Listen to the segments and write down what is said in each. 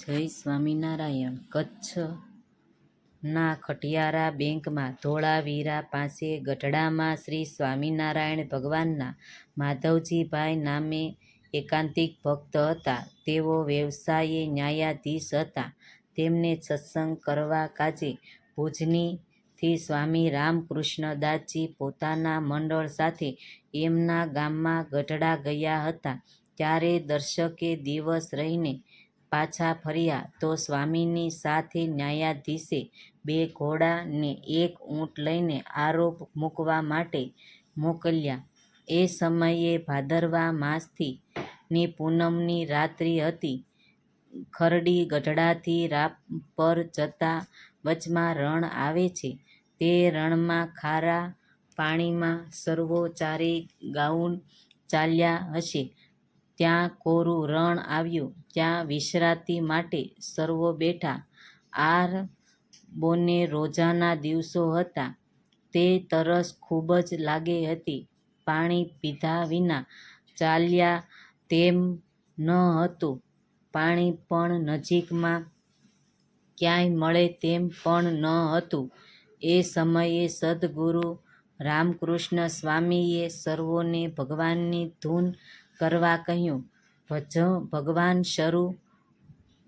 જય સ્વામિનારાયણ. કચ્છના ખટિયારા બેંકમાં ધોળાવીરા પાસે ગઢડામાં શ્રી સ્વામિનારાયણ ભગવાનના માધવજીભાઈ નામે એકાંતિક ભક્ત હતા. તેઓ વ્યવસાયે ન્યાયાધીશ હતા. તેમને સત્સંગ કરવા કાજે ભુજની થી સ્વામી રામકૃષ્ણદાસજી પોતાના મંડળ સાથે એમના ગામમાં ગઢડા ગયા હતા. ત્યારે દર્શકે દિવસ રહીને પાછા ફર્યા તો સ્વામીની સાથે ન્યાયાધીશે 2 ઘોડા ને 1 ઊંટ લઈને આરોપ મૂકવા માટે મોકલ્યા. એ સમયે ભાદરવા માસથી ની પૂનમની રાત્રિ હતી. ખરડી ગઢડાથી રાપર જતા વચમાં રણ આવે છે. તે રણમાં ખારા પાણીમાં સર્વો ચારેય ગાઉન ચાલ્યા હશે. ત્યાં કોરું રણ આવ્યું. ત્યાં વિશ્રાંતિ માટે સર્વો બેઠા. આ બોને રોજાના દિવસો હતા. તે તરસ ખૂબ જ લાગે હતી. પાણી પીધા વિના ચાલ્યા તેમ ન હતું. પાણી પણ નજીકમાં ક્યાંય મળે તેમ પણ ન હતું. એ સમયે સદ્ગુરુ રામકૃષ્ણ સ્વામીએ સર્વોને ભગવાનની ધૂન કરવા કહ્યું. ભગવાન શરૂ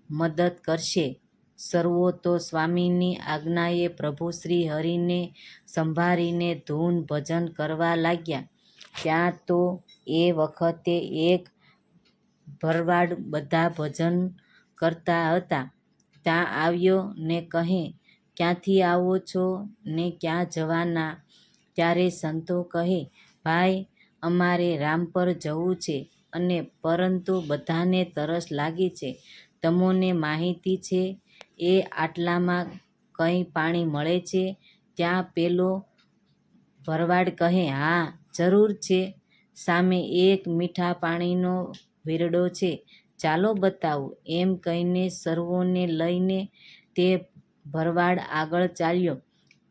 મદદ કરશે. સર્વો તો સ્વામીની આજ્ઞાએ પ્રભુ શ્રી હરિને સંભાળીને ધૂન ભજન કરવા લાગ્યા. ત્યાં તો એ વખતે એક ભરવાડ બધા ભજન કરતા હતા. ત્યાં આવ્યો ને કહે, ક્યાંથી આવો છો ને ક્યાં જવાના? ત્યારે સંતો કહે, ભાઈ અમારે રામપર જવું છે અને પરંતુ બધાને તરસ લાગી છે. તમોને માહિતી છે એ આટલામાં કંઈ પાણી મળે છે? ત્યાં પેલો ભરવાડ કહે, હા જરૂર છે. સામે એક મીઠા પાણીનો વીરડો છે. ચાલો બતાવું. એમ કહીને સર્વોને લઈને તે ભરવાડ આગળ ચાલ્યો.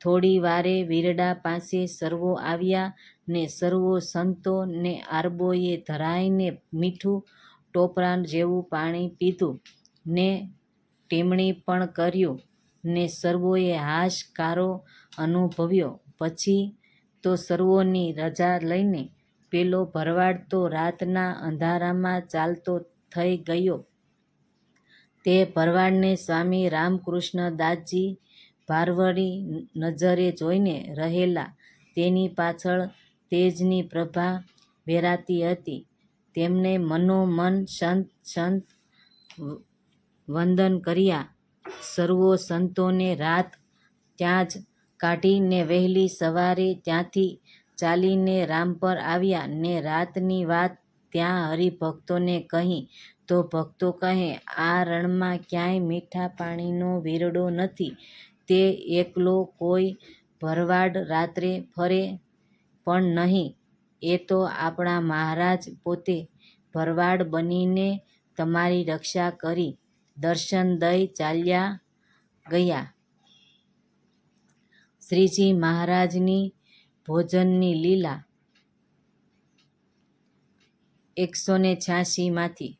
થોડી વારે વીરડા પાસે સર્વો આવ્યા ને સર્વો સંતો ને આરબોએ ધરાઈને મીઠું ટોપરા જેવું પાણી પીધું ને ટીમણી પણ કર્યું ને સર્વોએ હાશકારો અનુભવ્યો. પછી તો સર્વોની રજા લઈને પેલો ભરવાડ તો રાતના અંધારામાં ચાલતો થઈ ગયો. તે ભરવાડને સ્વામી રામકૃષ્ણદાસજી ભારવરી નજરે જોઈને રહેલા. તેની પાછળ તેજની પ્રભા વેરાતી હતી. તેમણે મનોમન સંત સંત વંદન કર્યા. સર્વો સંતોને રાત ત્યાં જ કાઢી ને વહેલી સવારે ત્યાંથી ચાલીને રામપર આવ્યા ને રાતની વાત ત્યાં હરિભક્તોને કહી. તો ભક્તો કહે, આ રણમાં ક્યાંય મીઠા પાણીનો વીરડો નથી. તે એકલો કોઈ ભરવાડ રાત્રે ફરે પણ નહીં. એ તો આપણા મહારાજ પોતે ભરવાડ બનીને તમારી રક્ષા કરી દર્શન દઈ ચાલ્યા ગયા. શ્રીજી મહારાજની ભોજનની લીલા 186 માંથી